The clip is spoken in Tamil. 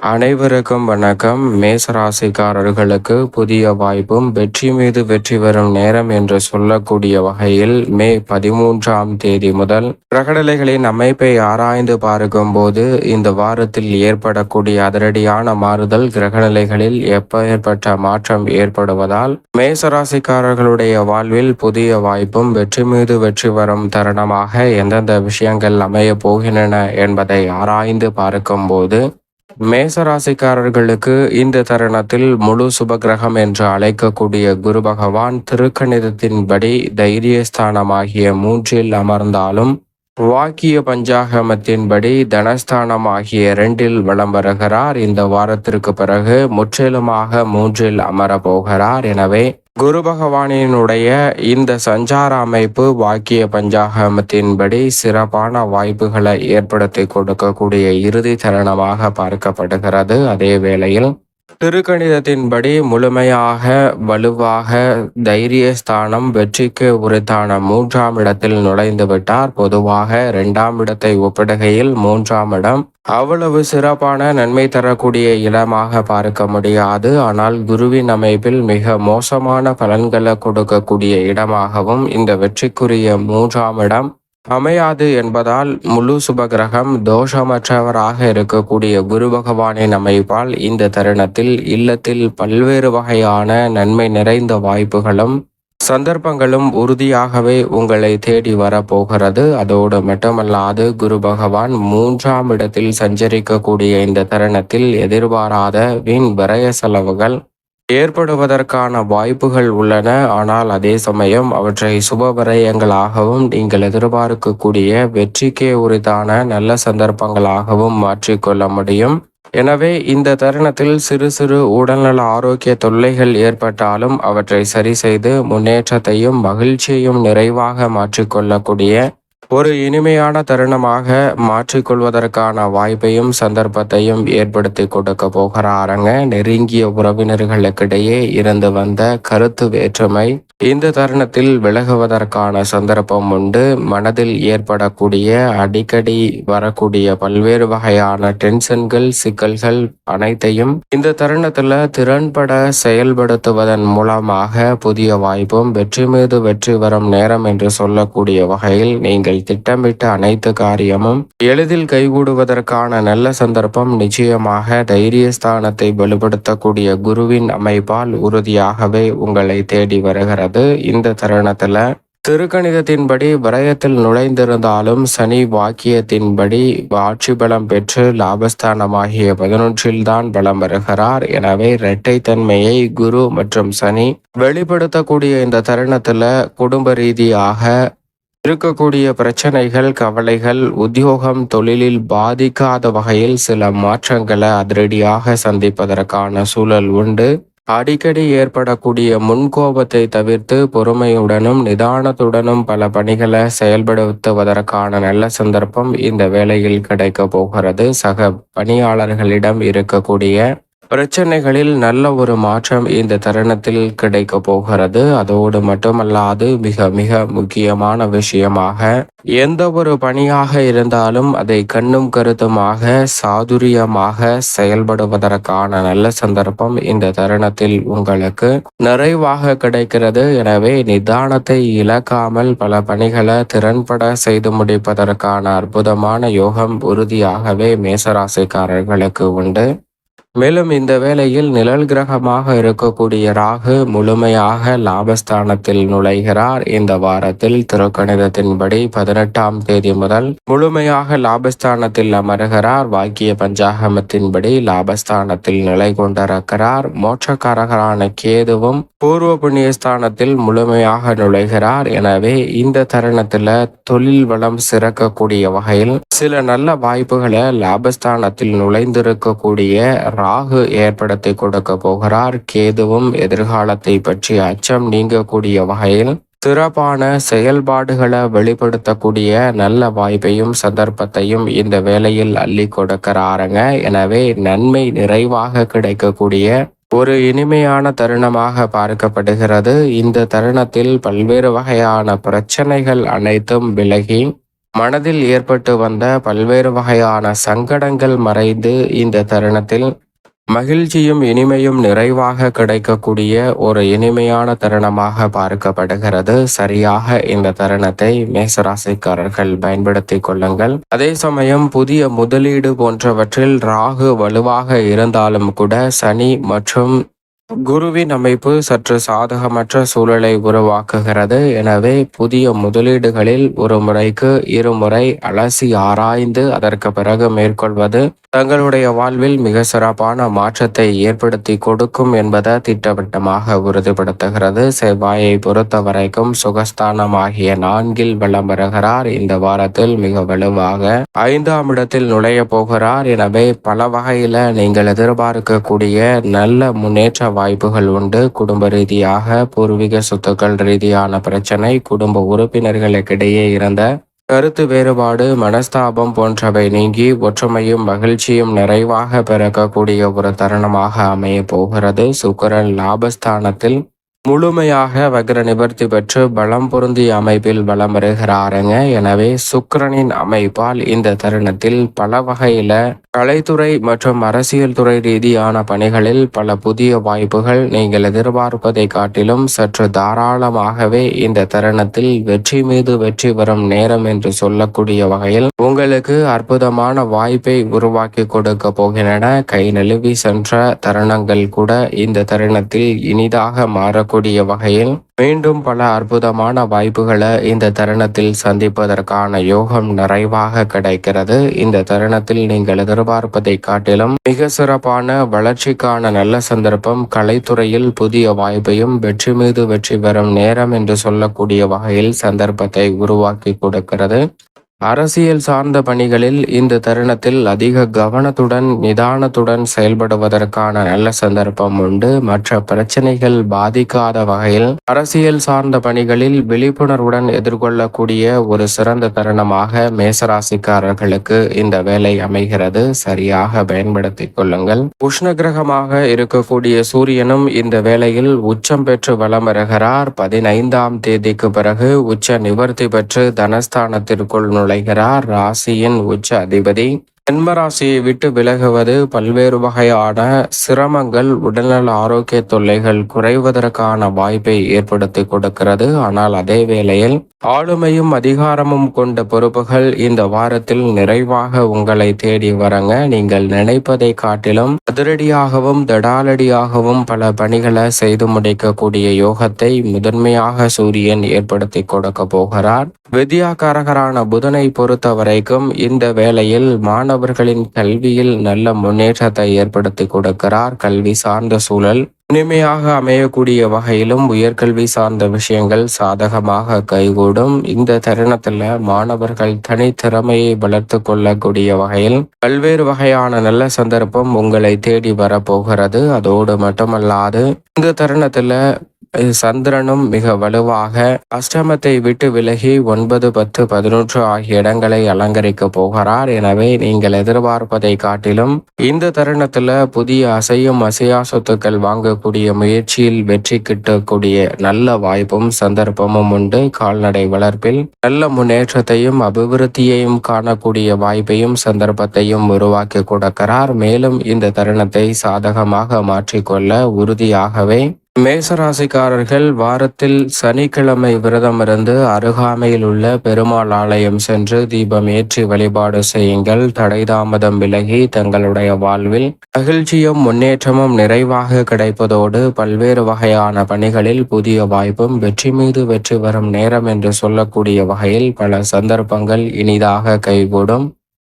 அனைவருக்கும் வணக்கம். மேசராசிக்காரர்களுக்கு புதிய வாய்ப்பும் வெற்றி மீது வெற்றி வரும் நேரம் என்று சொல்லக்கூடிய வகையில் மே 13ஆம் தேதி முதல் கிரகநிலைகளின் அமைப்பை ஆராய்ந்து பார்க்கும்போது இந்த வாரத்தில் ஏற்படக்கூடிய அதிரடியான மாறுதல் கிரகநிலைகளில் எப்பேற்பட்ட மாற்றம் ஏற்படுவதால் மேசராசிக்காரர்களுடைய வாழ்வில் புதிய வாய்ப்பும் வெற்றி மீது வெற்றி வரும் தருணமாக எந்தெந்த விஷயங்கள் அமைய போகின்றன என்பதை ஆராய்ந்து பார்க்கும்போது மேசராசிக்காரர்களுக்கு இந்த தருணத்தில் முழு சுபகிரகம் என்று அழைக்கக்கூடிய குரு பகவான் திருக்கணிதத்தின்படி தைரியஸ்தானமாகிய 3இல் அமர்ந்தாலும் வாக்கிய பஞ்சாகமத்தின்படி தனஸ்தானம் ஆகிய 2இல் வலம் வருகிறார். இந்த வாரத்திற்கு பிறகு முற்றிலுமாக 3இல் அமர போகிறார். எனவே குரு பகவானினுடைய இந்த சஞ்சார அமைப்பு வாக்கிய பஞ்சாகமத்தின்படி சிறப்பான வாய்ப்புகளை ஏற்படுத்தி கொடுக்கக்கூடிய இறுதி தருணமாக பார்க்கப்படுகிறது. அதே வேளையில் திருக்கணிதத்தின்படி முழுமையாக வலுவாக தைரியஸ்தானம் வெற்றிக்கு உரித்தான 3ஆம் இடத்தில் நுழைந்து விட்டார். பொதுவாக 2ஆம் இடத்தை ஒப்பிடுகையில் 3ஆம் இடம் அவ்வளவு சிறப்பான நன்மை தரக்கூடிய இடமாக பார்க்க முடியாது. ஆனால் குருவின் அமைப்பில் மிக மோசமான பலன்களை கொடுக்கக்கூடிய இடமாகவும் இந்த வெற்றிக்குரிய 3ஆம் இடம் அமையாது என்பதால் முழு சுபகிரகம் தோஷமற்றவராக இருக்கக்கூடிய குரு பகவானின் அமைப்பால் இந்த தருணத்தில் இல்லத்தில் பல்வேறு வகையான நன்மை நிறைந்த வாய்ப்புகளும் சந்தர்ப்பங்களும் உறுதியாகவே உங்களை தேடி வரப்போகிறது. அதோடு மட்டுமல்லாது குரு பகவான் 3ஆம் இடத்தில் சஞ்சரிக்கக்கூடிய இந்த தருணத்தில் எதிர்பாராத வீண் விரய செலவுகள் ஏற்படுவதற்கான வாய்ப்புகள் உள்ளன. ஆனால் அதே சமயம் அவற்றை சுப விரயங்களாகவும் நீங்கள் எதிர்பார்க்கக்கூடிய வெற்றிக்கே உரித்தான நல்ல சந்தர்ப்பங்களாகவும் மாற்றிக்கொள்ள முடியும். எனவே இந்த தருணத்தில் சிறு சிறு உடல்நல ஆரோக்கிய தொல்லைகள் ஏற்பட்டாலும் அவற்றை சரி செய்து முன்னேற்றத்தையும் மகிழ்ச்சியையும் நிறைவாக மாற்றிக்கொள்ளக்கூடிய ஒரு இனிமையான தருணமாக மாற்றிக்கொள்வதற்கான வாய்ப்பையும் சந்தர்ப்பத்தையும் ஏற்படுத்தி கொடுக்க போகிறாருங்க. நெருங்கிய உறவினர்களுக்கிடையே இருந்து வந்த கருத்து வேற்றுமை இந்த தருணத்தில் விலகுவதற்கான சந்தர்ப்பம் உண்டு. மனதில் ஏற்படக்கூடிய அடிக்கடி வரக்கூடிய பல்வேறு வகையான டென்ஷன்கள் சிக்கல்கள் அனைத்தையும் இந்த தருணத்துல திறன்பட செயல்படுத்துவதன் மூலமாக புதிய வாய்ப்பும் வெற்றி மீது வெற்றி வரும் நேரம் என்று சொல்லக்கூடிய வகையில் நீங்கள் திட்டமிட்ட அனைத்து காரியமும் எளிதில் கைகூடுவதற்கான நல்ல சந்தர்ப்பம் நிச்சயமாக தைரியஸ்தானத்தை வலுப்படுத்தக்கூடிய குருவின் அமைப்பால் உறுதியாகவே உங்களை தேடி வருகிறது. இந்த தருணத்துல திருக்கணிதத்தின்படி விரயத்தில் நுழைந்திருந்தாலும் சனி வாக்கியத்தின்படி ஆட்சி பலம் பெற்று லாபஸ்தானமாகிய 11இல் தான் பலம் வருகிறார். எனவே இரட்டைத்தன்மையை குரு மற்றும் சனி வெளிப்படுத்தக்கூடிய இந்த தருணத்துல குடும்ப ரீதியாக இருக்கக்கூடிய பிரச்சனைகள் கவலைகள் உத்தியோகம் தொழிலில் பாதிக்காத வகையில் சில மாற்றங்களை அதிரடியாக சந்திப்பதற்கான சூழல் உண்டு. அடிக்கடி ஏற்படக்கூடிய முன்கோபத்தை தவிர்த்து பொறுமையுடனும் நிதானத்துடனும் பல பணிகளை செயல்படுத்துவதற்கான நல்ல சந்தர்ப்பம் இந்த வேளையில் கிடைக்க போகிறது. சக பணியாளர்களிடம் இருக்கக்கூடிய பிரச்சனைகளில் நல்ல ஒரு மாற்றம் இந்த தருணத்தில் கிடைக்க போகிறது. அதோடு மட்டுமல்லாது மிக மிக முக்கியமான விஷயமாக எந்த ஒரு பணியாக இருந்தாலும் அதை கண்ணும் கருத்துமாக சாதுரியமாக செயல்படுவதற்கான நல்ல சந்தர்ப்பம் இந்த தருணத்தில் உங்களுக்கு நிறைவாக கிடைக்கிறது. எனவே நிதானத்தை இழக்காமல் பல பணிகளை திறன்பட செய்து முடிப்பதற்கான அற்புதமான யோகம் உறுதியாகவே மேசராசிக்காரர்களுக்கு உண்டு. மேலும் இந்த வேளையில் நிழல் கிரகமாக இருக்கக்கூடிய ராகு முழுமையாக லாபஸ்தானத்தில் நுழைகிறார். இந்த வாரத்தில் திருக்கணிதத்தின்படி 18ஆம் தேதி முதல் முழுமையாக லாபஸ்தானத்தில் அமர்கிறார். வாக்கிய பஞ்சாகமத்தின்படி லாபஸ்தானத்தில் நிலை கொண்டிருக்கிறார். மோட்சக்காரகரான கேதுவும் பூர்வ புண்ணியஸ்தானத்தில் முழுமையாக நுழைகிறார். எனவே இந்த தருணத்துல தொழில் வளம் சிறக்கக்கூடிய வகையில் சில நல்ல வாய்ப்புகளை லாபஸ்தானத்தில் நுழைந்திருக்கக்கூடிய ராகு ஏற்படுத்தி கொடுக்க போகிறார். கேதுவும் எதிர்காலத்தை பற்றி அச்சம் நீங்கக்கூடிய வகையில் சிறப்பான செயல்பாடுகளை வெளிப்படுத்தக்கூடிய நல்ல வாய்ப்பையும் சந்தர்ப்பத்தையும் இந்த வேளையில் அள்ளி கொடுக்கிறாருங்க. எனவே நன்மை நிறைவாக கிடைக்கக்கூடிய ஒரு இனிமையான தருணமாக பார்க்கப்படுகிறது. இந்த தருணத்தில் பல்வேறு வகையான பிரச்சனைகள் அனைத்தும் விலகி மனதில் ஏற்பட்டு வந்த பல்வேறு வகையான சங்கடங்கள் மறைந்து இந்த தருணத்தில் மகிழ்ச்சியும் இனிமையும் நிறைவாக கிடைக்கக்கூடிய ஒரு இனிமையான தருணமாக பார்க்கப்படுகிறது. சரியாக இந்த தருணத்தை மேசராசிக்காரர்கள் பயன்படுத்திக் கொள்ளுங்கள். அதே சமயம் புதிய முதலீடு போன்றவற்றில் ராகு வலுவாக இருந்தாலும் கூட சனி மற்றும் குருவின் அமைப்பு சற்று சாதகமற்ற சூழலை உருவாக்குகிறது. எனவே புதிய முதலீடுகளில் ஒரு முறைக்கு இருமுறை அலசி ஆராய்ந்து அதற்கு பிறகு மேற்கொள்வது தங்களுடைய வாழ்வில் மிக சிறப்பான மாற்றத்தை ஏற்படுத்தி கொடுக்கும் என்பதை திட்டவட்டமாக உறுதிப்படுத்துகிறது. செவ்வாயை பொறுத்த வரைக்கும் சுகஸ்தானமாகிய 4 வலம் வருகிறார். இந்த வாரத்தில் மிக வலுவாக 5ஆம் இடத்தில் நுழைய போகிறார். எனவே பல வகையில நீங்கள் எதிர்பார்க்கக்கூடிய நல்ல முன்னேற்ற வாய்ப்புகள் உண்டு. குடும்ப ரீதியாக பூர்வீக சொத்துக்கள் ரீதியான பிரச்சனை, குடும்ப உறுப்பினர்களுக்கிடையே இருந்த கருத்து வேறுபாடு, மனஸ்தாபம் போன்றவை நீங்கி ஒற்றுமையும் மகிழ்ச்சியும் நிறைவாக பிறக்கக்கூடிய ஒரு தருணமாக அமைய போகிறது. சுக்கிரன் லாபஸ்தானத்தில் முழுமையாக வக்ர நிவர்த்தி பெற்று பலம் பொருந்திய அமைப்பில் பலம் வருகிறாருங்க. எனவே சுக்கிரனின் அமைப்பால் இந்த தருணத்தில் பல வகையில கலைத்துறை மற்றும் அரசியல் துறை ரீதியான பணிகளில் பல புதிய வாய்ப்புகள் நீங்கள் எதிர்பார்ப்பதை காட்டிலும் சற்று தாராளமாகவே இந்த தருணத்தில் வெற்றி மீது வெற்றி வரும் நேரம் என்று சொல்லக்கூடிய வகையில் உங்களுக்கு அற்புதமான வாய்ப்பை உருவாக்கி கொடுக்க போகின்றன. கை நழுவி சென்ற தருணங்கள் கூட இந்த தருணத்தில் இனிதாக மாறக்கூடிய வகையில் மீண்டும் பல அற்புதமான வாய்ப்புகளை இந்த தருணத்தில் சந்திப்பதற்கான யோகம் நிறைவாக கிடைக்கிறது. இந்த தருணத்தில் நீங்கள் எதிர்பார்ப்பதை காட்டிலும் மிக சிறப்பான வளர்ச்சிக்கான நல்ல சந்தர்ப்பம், கலைத்துறையில் புதிய வாய்ப்பையும் வெற்றி மீது வெற்றி பெறும் நேரம் என்று சொல்லக்கூடிய வகையில் சந்தர்ப்பத்தை உருவாக்கி கொடுக்கிறது. அரசியல் சார்ந்த பணிகளில் இந்த தருணத்தில் அதிக கவனத்துடன் நிதானத்துடன் செயல்படுவதற்கான நல்ல சந்தர்ப்பம் உண்டு. மற்ற பிரச்சனைகள் பாதிக்காத வகையில் அரசியல் சார்ந்த பணிகளில் விழிப்புணர்வுடன் எதிர்கொள்ளக்கூடிய ஒரு சிறந்த தருணமாக மேசராசிக்காரர்களுக்கு இந்த வேலை அமைகிறது. சரியாக பயன்படுத்திக் கொள்ளுங்கள். உஷ்ண கிரகமாக இருக்கக்கூடிய சூரியனும் இந்த வேளையில் உச்சம் பெற்று வலம் வருகிறார். 15ஆம் தேதிக்கு பிறகு உச்ச நிவர்த்தி பெற்று தனஸ்தானத்திற்குள் நுழைகிறார். ராசியின் உச்ச அதிபதி ஜென்ம ராசியை விட்டு விலகுவது பல்வேறு வகையான சிரமங்கள், உடல்நல ஆரோக்கிய தொல்லைகள் குறைவதற்கான வாய்ப்பை ஏற்படுத்தி கொடுக்கிறது. ஆனால் அதே வேளையில் ஆளுமையும் அதிகாரமும் கொண்ட பொறுப்புகள் இந்த வாரத்தில் நிறைவாக உங்களை தேடி வரங்க. நீங்கள் நினைப்பதை காட்டிலும் அதிரடியாகவும் தடாலடியாகவும் பல பணிகளை செய்து முடிக்கக்கூடிய யோகத்தை முதன்மையாக சூரியன் ஏற்படுத்தி கொடுக்க போகிறார். வித்யாகாரகரான புதனை பொறுத்த வரைக்கும் இந்த வேளையில் மாணவர்களின் கல்வியில் நல்ல முன்னேற்றத்தை ஏற்படுத்தி கொடுக்கிறார். கல்வி சார்ந்த சூழல் இனிமையாக அமையக்கூடிய வகையிலும் உயர்கல்வி சார்ந்த விஷயங்கள் சாதகமாக கைகூடும். இந்த தருணத்துல மாணவர்கள் தனித்திறமையை வளர்த்து கொள்ளக்கூடிய வகையில் பல்வேறு வகையான நல்ல சந்தர்ப்பம் உங்களை தேடி வரப்போகிறது. அதோடு மட்டுமல்லாது இந்த தருணத்துல சந்திரனும் மிக வலுவாக அஷ்டமத்தை விட்டு விலகி 9, 10, 11 ஆகிய இடங்களை அலங்கரிக்க போகிறார். எனவே நீங்கள் எதிர்பார்ப்பதை காட்டிலும் இந்த தருணத்துல புதிய அசையும் அசையா சொத்துக்கள் வாங்கக்கூடிய முயற்சியில் வெற்றி கிட்டக்கூடிய நல்ல வாய்ப்பும் சந்தர்ப்பமும் உண்டு. கால்நடை வளர்ப்பில் நல்ல முன்னேற்றத்தையும் அபிவிருத்தியையும் காணக்கூடிய வாய்ப்பையும் சந்தர்ப்பத்தையும் உருவாக்கி கொடுக்கிறார். மேலும் இந்த தருணத்தை சாதகமாக மாற்றிக்கொள்ள உறுதியாகவே மேசராசிக்காரர்கள் வாரத்தில் சனிக்கிழமை விரதமிருந்து அருகாமையில் உள்ள பெருமாள் ஆலயம் சென்று தீபம் ஏற்றி வழிபாடு செய்யுங்கள். தடை தாமதம் விலகி தங்களுடைய வாழ்வில் மகிழ்ச்சியும் முன்னேற்றமும் நிறைவாக கிடைப்பதோடு பல்வேறு வகையான பணிகளில் புதிய வாய்ப்பும் வெற்றி மீது வெற்றி வரும் நேரம் என்று சொல்லக்கூடிய வகையில் பல சந்தர்ப்பங்கள் இனிதாக கைகூடும்.